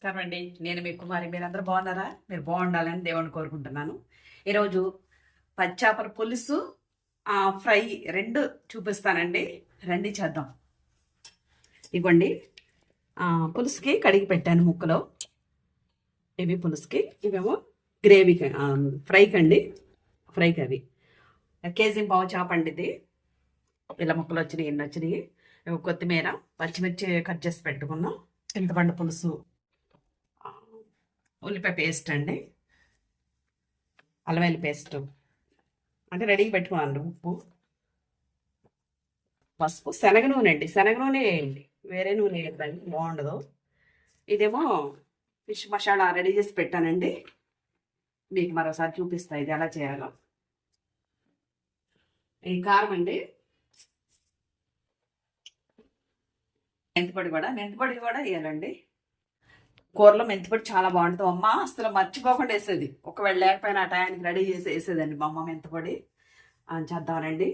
నమస్కారం అండి. నేను మీ కుమారి. మీరందరూ బాగున్నారా? మీరు బాగుండాలని దేవుణ్ణి కోరుకుంటున్నాను. ఈరోజు పచ్చాపల పులుసు ఫ్రై రెండు చూపిస్తానండి. రండి చేద్దాం. ఇవ్వండి, పులుసుకి కడిగి పెట్టాను ముక్కలు. ఇవి పులుసుకి, ఇవేమో గ్రేవీకి, ఫ్రైకి అండి. ఫ్రైకి అవి కేజీ పావు చేప అండి. ఇది ఇలా ముక్కలు వచ్చినాయి, ఎన్ని వచ్చినాయి. కొత్తిమీర, పచ్చిమిర్చి కట్ చేసి పెట్టుకున్నాం. చింతపండు పులుసు, ఉల్లిపాయ పేస్ట్ అండి, అల్లం వెల్లుల్లి పేస్ట్ అంటే రెడీగా పెట్టుకున్నాను. ఉప్పు, పసుపు, శనగ నూనె అండి. శనగ నూనె వేయండి, వేరే నూనె వేయద్దండి, బాగుండదు. ఇదేమో ఫిష్ మసాలా రెడీ చేసి పెట్టానండి. మీకు మరోసారి చూపిస్తా ఇది ఎలా చేయాలో. ఈ కారం అండి, మెంతిపొడి కూడా వేయాలండి. కూరలో మెంతిపొడి చాలా బాగుంటుంది. అమ్మ అసలు మర్చిపోకుండా వేసేది. ఒకవేళ లేకపోయినా ఆ టయానికి రెడీ చేసి వేసేదండి మా అమ్మ మెంతిపొడి. చేద్దామండి.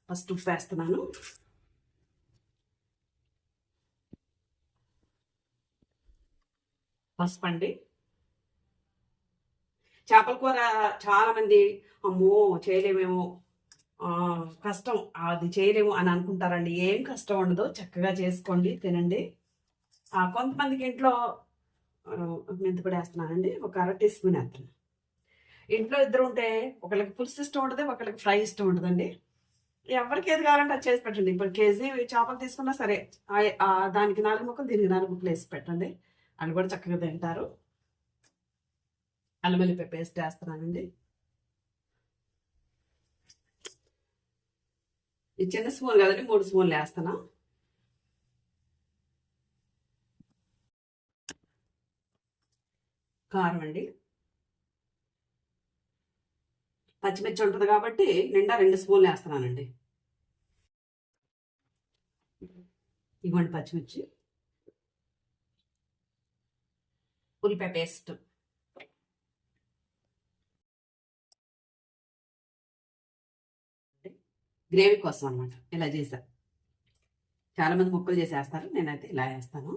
ఫస్ట్ ఉప్పు వేస్తున్నాను. పసుపు అండి. చేపల కూర చాలా మంది అమ్మో చేయలేమేమో, కష్టం, అది చేయలేము అని అనుకుంటారండి. ఏం కష్టం ఉండదు, చక్కగా చేసుకోండి, తినండి. కొంతమందికి ఇంట్లో మెంతిపొడి వేస్తున్నానండి, ఒక అర టీ స్పూన్ వేస్తున్నాను. ఇంట్లో ఇద్దరు ఉంటే ఒకళ్ళకి పులుసు ఇష్టం ఉంటుంది, ఒకళ్ళకి ఫ్రై ఇష్టం ఉంటుందండి. ఎవరికి ఏది కావాలంటే అది చేసి పెట్టండి. ఇప్పుడు కేజీ చేపలు తీసుకున్నా సరే, దానికి 4 ముక్కలు, దీనికి 4 ముక్కలు వేసి పెట్టండి. వాళ్ళు కూడా చక్కగా తింటారు. అల్లం వెల్లుల్లి పేస్ట్ వేస్తున్నానండి. ఈ చిన్న స్పూన్ కదండి, 3 స్పూన్లు వేస్తాను. కారం అండి, పచ్చిమిర్చి ఉంటుంది కాబట్టి నిండా 2 స్పూన్లు వేస్తున్నానండి. ఇవ్వండి పచ్చిమిర్చి, ఉల్లిపాయ పేస్ట్, గ్రేవీ కోసం అనమాట ఇలా చేసా. చాలా మంది ముక్కలు చేసి వేస్తారు, నేనైతే ఇలా వేస్తాను.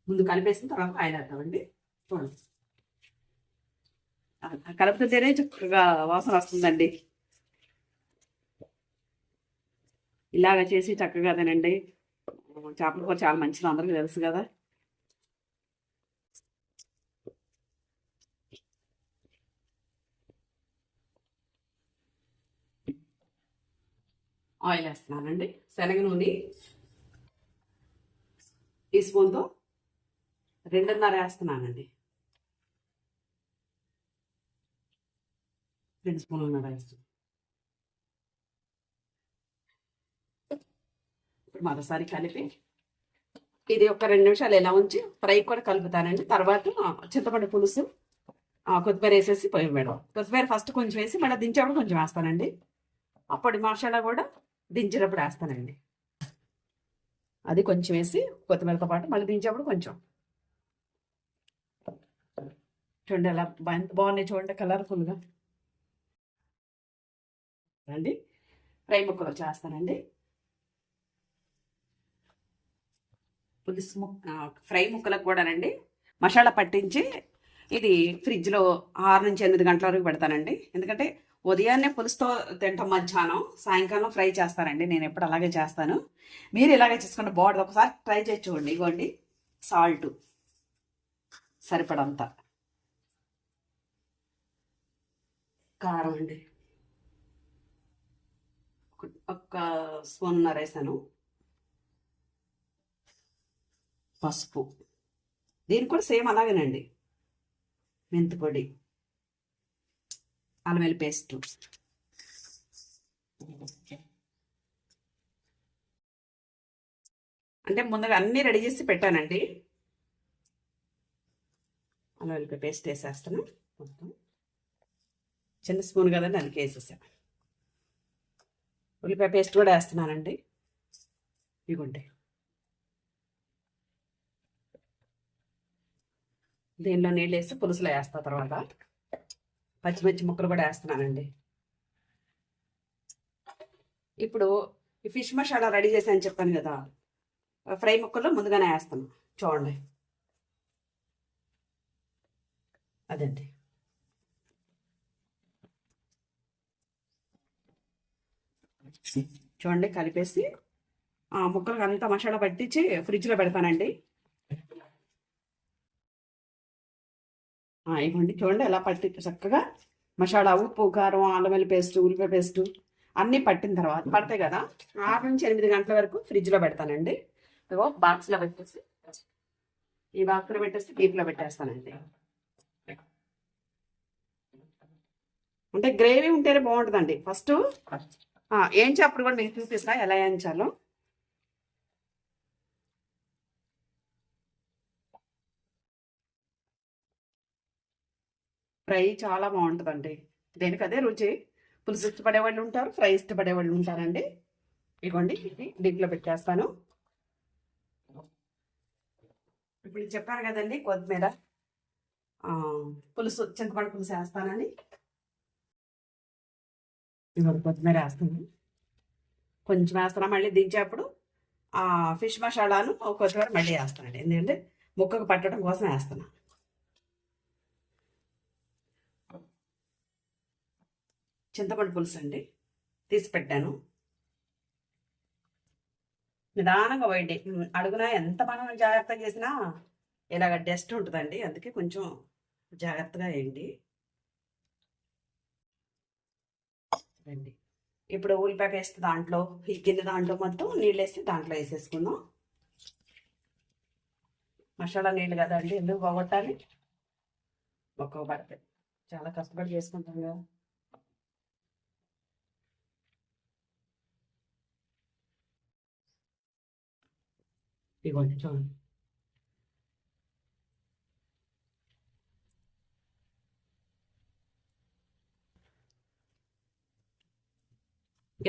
ముందు కలిపేసిన తర్వాత ఆయిల్ వేద్దామండి. చూడండి, కలుపుతుంటేనే చక్కగా వాసన వస్తుందండి. ఇలాగ చేసి చక్కగా తినండి. చేపల కూర చాలా మంచిది, అందరికీ తెలుసు కదా. ఆయిల్ వేస్తున్నానండి. శనగ నూనె టీ స్పూన్తో 2.5 వేస్తున్నానండి. 2 స్పూన్లు వేస్తున్నాను. ఇప్పుడు మరోసారి కలిపి ఇది ఒక 2 నిమిషాలు ఎలా ఉంచి ఫ్రై కూడా కలుపుతానండి. తర్వాత చింతపండు పులుసు, కొత్తిమీర వేసేసి పొయ్యి మేడం. కొత్తిమీర ఫస్ట్ కొంచెం వేసి మళ్ళీ దించేప్పుడు కొంచెం వేస్తానండి. అప్పటి మసాలా కూడా దించేటప్పుడు వేస్తానండి. అది కొంచెం వేసి కొత్తిమీరతో పాటు మళ్ళీ దించేప్పుడు కొంచెం. చూడండి ఎలా బాగున్నాయి, చూడండి కలర్ఫుల్గా అండి. ఫ్రై ముక్కలు చేస్తానండి. పులుసు ఫ్రై ముక్కలకు కూడానండి మసాలా పట్టించి ఇది ఫ్రిడ్జ్లో 6 నుంచి 8 గంటల వరకు పెడతానండి. ఎందుకంటే ఉదయాన్నే పులుసుతో తింటాం, మధ్యాహ్నం సాయంకాలం ఫ్రై చేస్తానండి. నేను ఎప్పుడు అలాగే చేస్తాను. మీరు ఇలాగే చేసుకుంటే బాగుంటుంది. ఒకసారి ట్రై చేసి చూడండి. ఇవ్వండి సాల్ట్ సరిపడంత, కారం అండి ఒక స్పూన్నర వేసాను, పసుపు, దీనికి కూడా సేమ్ అలాగేనండి. మెంతిపొడి, అల్లం వెల్లుల్లి పేస్ట్, అంటే ముందుగా అన్నీ రెడీ చేసి పెట్టానండి. అల్లం వెల్లుల్లి పేస్ట్ వేసేస్తాను మొత్తం. చిన్న స్పూన్ కదండి, అందుకే వేసేసాను. ఉల్లిపాయ పేస్ట్ కూడా వేస్తున్నానండి. ఇవ్వండి, దీనిలో నీళ్ళు వేసి పులుసులో వేస్తా. తర్వాత పచ్చిమిర్చి ముక్కలు కూడా వేస్తున్నానండి. ఇప్పుడు ఈ ఫిష్ మసాలా రెడీ చేశాను చెప్పాను కదా, ఫ్రై ముక్కలు ముందుగానే వేస్తాను. చూడండి, అదండి. చూడండి, కలిపేసి ఆ ముక్కలకు అంతా మసాలా పట్టించి ఫ్రిడ్జ్లో పెడతానండి. ఇవ్వండి, చూడండి ఎలా పట్టి చక్కగా మసాలా, ఉప్పు, కారం, అల్లం వెల్లుల్లి పేస్ట్, ఉల్లిపాయ పేస్ట్ అన్నీ పట్టిన తర్వాత పడతాయి కదా, 6 నుంచి 8 గంటల వరకు ఫ్రిడ్జ్లో పెడతానండి. ఇగో బాక్స్లో పెట్టేసి, ఈ బాక్స్లో పెట్టేసి డీప్లో పెట్టేస్తానండి. అంటే గ్రేవీ ఉంటేనే బాగుంటుందండి. ఫస్ట్ ఏంచప్పుడు కూడా మీకు చూపిస్తా ఎలా వేయించాలో. ఫ్రై చాలా బాగుంటుందండి. దేనికి అదే రుచి. పులుసు ఇష్టపడే వాళ్ళు ఉంటారు, ఫ్రై ఇష్టపడే వాళ్ళు ఉంటారండి. ఇదిగోండి, ఇది డీప్లో పెట్టేస్తాను. ఇప్పుడు చెప్పాను కదండి, కొత్తిమీర పులుసు, చింతపండు పులుసు వేస్తానని. ఇదిగోండి, కొత్తిమీర వేస్తాను, కొంచెం వేస్తాను. మళ్ళీ దించేప్పుడు ఫిష్ మసాలాను కొత్తిమీర మళ్ళీ వేస్తానండి. ఎందుకంటే ముక్కకు పట్టడం కోసం వేస్తాను. చింతపండు పులుసు అండి, తీసి పెట్టాను. నిదానంగా పోయండి, అడుగున ఎంత మనం జాగ్రత్తగా చేసినా ఇలాగ డస్ట్ ఉంటుందండి. అందుకే కొంచెం జాగ్రత్తగా వేయండి. రండి, ఇప్పుడు ఉల్లిపాయ పేస్ట్ దాంట్లో, ఈ గిన్నె దాంట్లో మొత్తం నీళ్ళు వేసి దాంట్లో వేసేసుకుందాం. మసాలా నీళ్ళు కదండి, ఎందుకు పోగొట్టాలి. ఒక్కో పడతాయి, చాలా కష్టపడి చేసుకుంటాం కదా. ఇవ్వండి, చూడండి.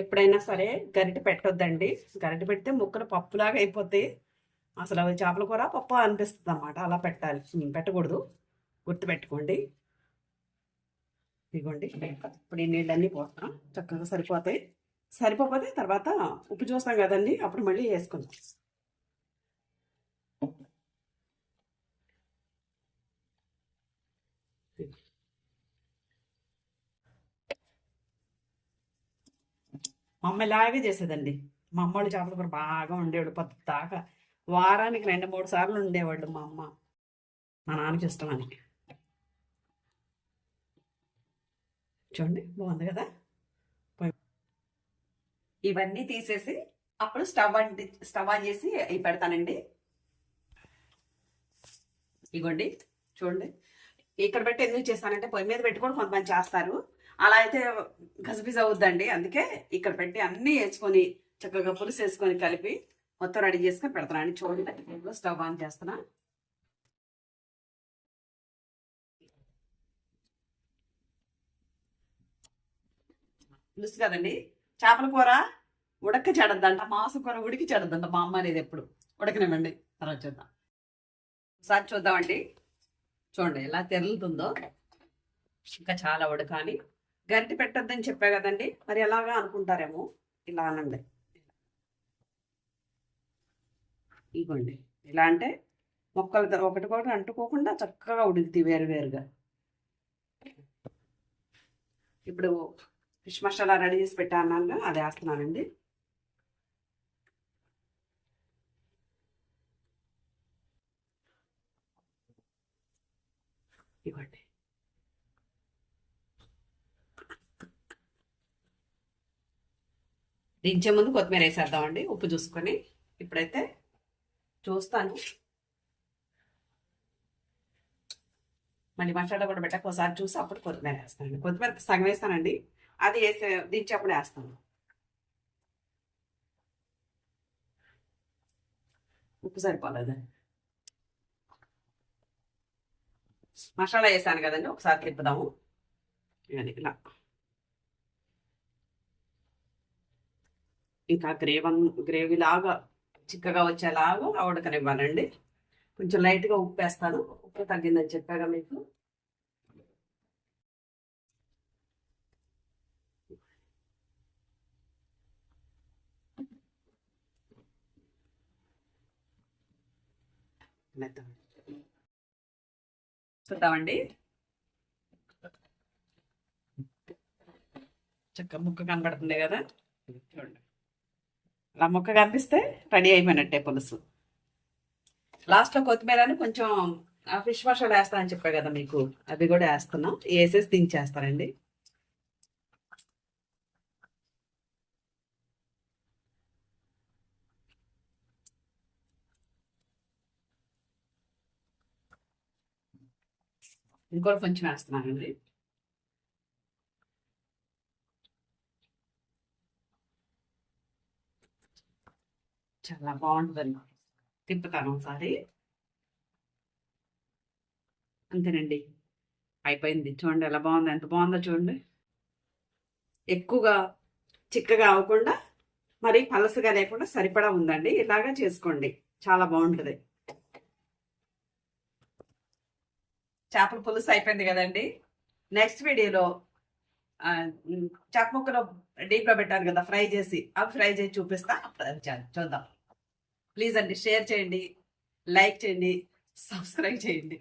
ఎప్పుడైనా సరే గరిటె పెట్టొద్దండి. గరిటె పెడితే ముక్కలు పప్పులాగా అయిపోతాయి. అసలు అవి చేపల కూర పప్పు అనిపిస్తుంది అన్నమాట. అలా పెట్టాలి, పెట్టకూడదు, గుర్తుపెట్టుకోండి. ఇదిగోండి, ఇప్పుడు ఈ నీళ్ళన్నీ పోస్తాం, చక్కగా సరిపోతాయి. సరిపోతే తర్వాత ఉప్పు చూస్తాం కదండి, అప్పుడు మళ్ళీ వేసుకుందాం. మా అమ్మ ఇలాగే చేసేదండి. మా అమ్మోళ్ళు చేపల కూర బాగా ఉండేవాడు, పొద్దుదాకా వారానికి 2-3 సార్లు ఉండేవాళ్ళు మా అమ్మ. మా నాన్నకి ఇష్టం అని. చూడండి, బాగుంది కదా. ఇవన్నీ తీసేసి అప్పుడు స్టవ్ ఆన్ చేసి ఇవి పెడతానండి. ఇగోండి, చూడండి, ఇక్కడ పెట్టి ఎందుకు చేస్తానంటే పొయ్యి మీద పెట్టుకొని కొంతమంది చేస్తారు, అలా అయితే గజిబిజ అవుద్దండి. అందుకే ఇక్కడ పెట్టి అన్నీ వేసుకొని చక్కగా పులుసు వేసుకొని కలిపి మొత్తం రెడీ చేసుకొని పెడతానండి. చూడండి, స్టవ్ ఆన్ చేస్తున్నా. పులుసు కదండి, చేపల కూర ఉడక చెడద్దంట, మాంసం కూర ఉడికి చెడద్దంట. మా అమ్మ అనేది ఎప్పుడు ఉడకనివ్వండి, తర్వాత చూద్దాం. ఒకసారి చూద్దామండి. చూడండి ఎలా తెరులుతుందో. ఇంకా చాలా ఉడకాలి. గరిటె పెట్టొద్దని చెప్పా కదండి, మరి ఎలాగా అనుకుంటారేమో. ఇలా అనండి. ఇగోండి, ఇలా అంటే మొక్కలు ఒకటి అంటుకోకుండా చక్కగా ఉడుకుతాయి వేరువేరుగా. ఇప్పుడు ఫిష్ మసాలా రెడీ చేసి పెట్టాను, అది వేస్తున్నానండి. ఇవ్వండి, దించే ముందు కొత్తిమీర వేసేద్దామండి, ఉప్పు చూసుకొని. ఇప్పుడైతే చూస్తాను, మళ్ళీ మసాలా కూడా పెట్టక ఒకసారి చూసి అప్పుడు కొత్తిమీర వేస్తానండి. కొత్తిమీర సగం వేస్తానండి, అది దించేప్పుడు వేస్తాను. ఉప్పు సరిపోలేదు. మసాలా వేసాను కదండి, ఒకసారి తిప్పుదాము. ఇలా ఇంకా గ్రేవీ లాగా చిక్కగా వచ్చేలాగా ఉడకనివ్వాలండి. కొంచెం లైట్గా ఉప్పు వేస్తాను, ఉప్పు తగ్గిందని చెప్పాగా మీకు. చూద్దామండి. చక్క ముక్క కనబడుతుంది కదా, చూడండి. అలా ముక్క కనిపిస్తే రెడీ అయిపోయినట్టే పులుసు. లాస్ట్లో కొత్తిమీరని కొంచెం ఫిష్ మసాలా వేస్తానని చెప్పా కదా మీకు, అది కూడా వేస్తున్నాం. వేసేసి దించేస్తానండి. ఇంకో కొంచెం వేస్తున్నానండి. చాలా బాగుంటుందండి. తిప్పుతాను ఒకసారి. అంతేనండి, అయిపోయింది. చూడండి ఎలా బాగుంది, ఎంత బాగుందో చూడండి. ఎక్కువగా చిక్కగా అవ్వకుండా, మరి పలసగా లేకుండా సరిపడా ఉందండి. ఇలాగా చేసుకోండి, చాలా బాగుంటుంది. చేపల పులుసు అయిపోయింది కదండి. నెక్స్ట్ వీడియోలో చేప ముక్కలు డీప్లో పెట్టాను కదా ఫ్రై చేసి, అవి ఫ్రై చేసి చూపిస్తా. చూద్దాం. ప్లీజ్ అండి, షేర్ చేయండి, లైక్ చేయండి, సబ్స్క్రైబ్ చేయండి.